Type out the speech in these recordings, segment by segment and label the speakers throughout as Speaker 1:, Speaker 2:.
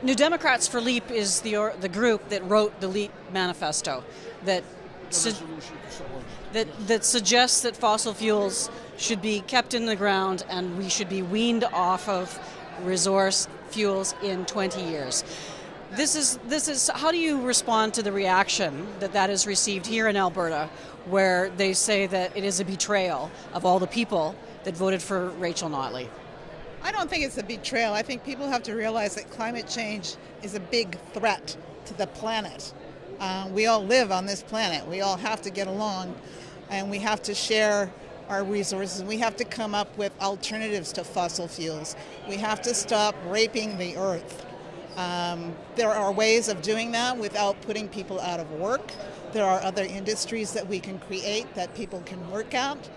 Speaker 1: New Democrats for Leap is the group that wrote the Leap Manifesto that suggests that fossil fuels should be kept in the ground and we should be weaned off of resource fuels in 20 years. This is how do you respond to the reaction that is received here in Alberta, where they say that it is a betrayal of all the people that voted for Rachel Notley?
Speaker 2: I don't think it's a betrayal. I think people have to realize that climate change is a big threat to the planet. We all live on this planet. We all have to get along, and we have to share our resources. We have to come up with alternatives to fossil fuels. We have to stop raping the earth. There are ways of doing that without putting people out of work. There are other industries that we can create that people can work at.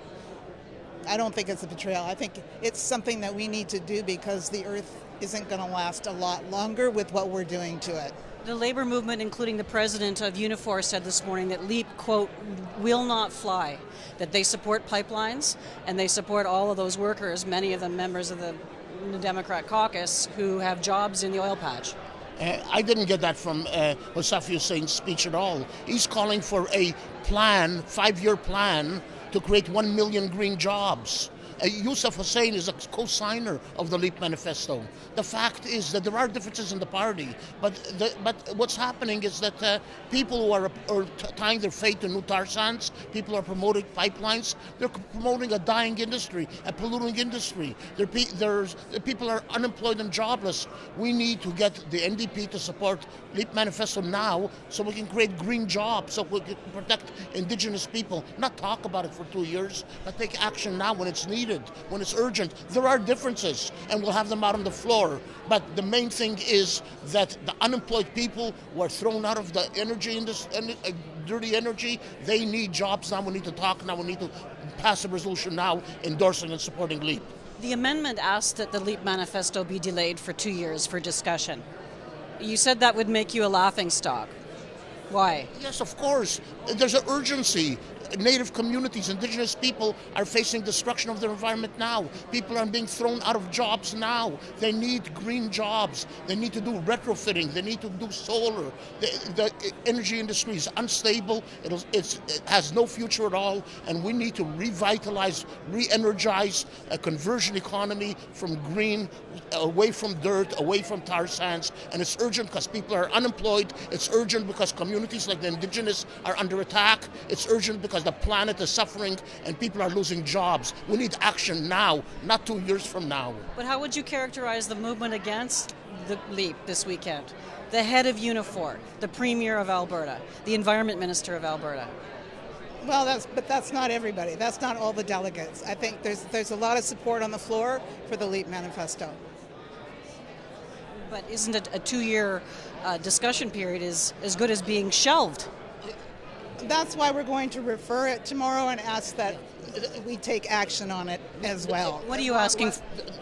Speaker 2: I don't think it's a betrayal. I think it's something that we need to do because the earth isn't going to last a lot longer with what we're doing to it.
Speaker 1: The labor movement, including the president of Unifor, said this morning that LEAP, quote, will not fly, that they support pipelines and they support all of those workers, many of them members of the Democrat caucus, who have jobs in the oil patch.
Speaker 3: I didn't get that from Mustafa Hussein's speech at all. He's calling for a plan, 5-year plan, to create 1 million green jobs. Yousaf Hussein is a co-signer of the Leap Manifesto. The fact is that there are differences in the party, but what's happening is that people who are tying their fate to new tar sands, people are promoting pipelines, they're promoting a dying industry, a polluting industry. People are unemployed and jobless. We need to get the NDP to support Leap Manifesto now so we can create green jobs, so we can protect Indigenous people. Not talk about it for 2 years, but take action now when it's needed. When it's urgent. There are differences, and we'll have them out on the floor. But the main thing is that the unemployed people who are thrown out of the energy industry, dirty energy, they need jobs now. We need to talk now. We need to pass a resolution now endorsing and supporting LEAP.
Speaker 1: The amendment asked that the LEAP Manifesto be delayed for 2 years for discussion. You said that would make you a laughingstock. Why?
Speaker 3: Yes, of course. There's an urgency. Native communities, Indigenous people are facing destruction of their environment now. People are being thrown out of jobs now. They need green jobs. They need to do retrofitting. They need to do solar. The energy industry is unstable. It has no future at all, and we need to revitalize, re-energize a conversion economy from green, away from dirt, away from tar sands, and it's urgent because people are unemployed. It's urgent because communities like the Indigenous are under attack. It's urgent because the planet is suffering and people are losing jobs. We need action now, not 2 years from now.
Speaker 1: But how would you characterize the movement against the LEAP this weekend? The head of Unifor, the Premier of Alberta, the Environment Minister of Alberta.
Speaker 2: Well, that's not everybody. That's not all the delegates. I think there's a lot of support on the floor for the LEAP Manifesto.
Speaker 1: But isn't a 2-year discussion period as good as being shelved?
Speaker 2: That's why we're going to refer it tomorrow and ask that we take action on it as well.
Speaker 1: What are you asking?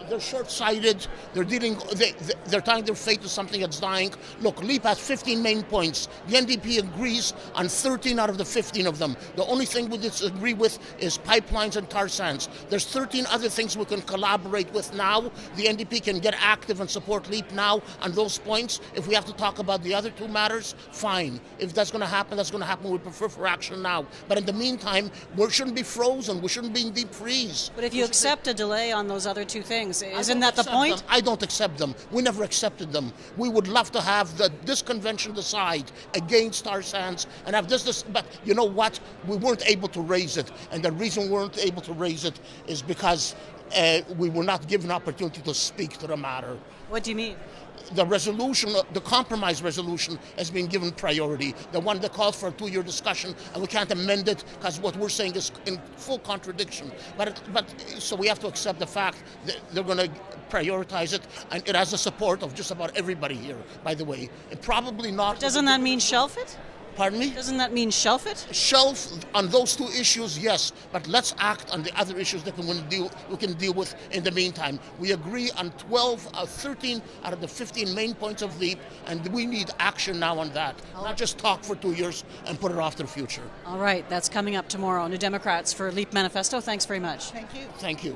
Speaker 3: They're short-sighted. They're tying their fate to something that's dying. Look, LEAP has 15 main points. The NDP agrees on 13 out of the 15 of them. The only thing we disagree with is pipelines and tar sands. There's 13 other things we can collaborate with now. The NDP can get active and support LEAP now on those points. If we have to talk about the other 2 matters, fine. If that's going to happen, that's going to happen. We prefer for action now. But in the meantime, we shouldn't be frozen. We shouldn't be in deep freeze.
Speaker 1: But if you accept a delay on those other 2 things, isn't that the point?
Speaker 3: I don't accept them. We never accepted them. We would love to have this convention decide against tar sands and have this. But you know what? We weren't able to raise it. And the reason we weren't able to raise it is because we were not given opportunity to speak to the matter.
Speaker 1: What do you mean?
Speaker 3: The resolution, the compromise resolution, has been given priority. The one that calls for a 2-year discussion, and we can't amend it because what we're saying is in full contradiction. So we have to accept the fact that they're going to prioritize it, and it has the support of just about everybody here, by the way. And probably not.
Speaker 1: Doesn't that mean shelf it?
Speaker 3: Pardon me?
Speaker 1: Doesn't that mean shelf it?
Speaker 3: Shelf on those 2 issues, yes, but let's act on the other issues that we can deal with in the meantime. We agree on 13 out of the 15 main points of LEAP, and we need action now on that. Not just talk for 2 years and put it off to the future.
Speaker 1: All right, that's coming up tomorrow. New Democrats for LEAP Manifesto. Thanks very much.
Speaker 2: Thank you.
Speaker 3: Thank you.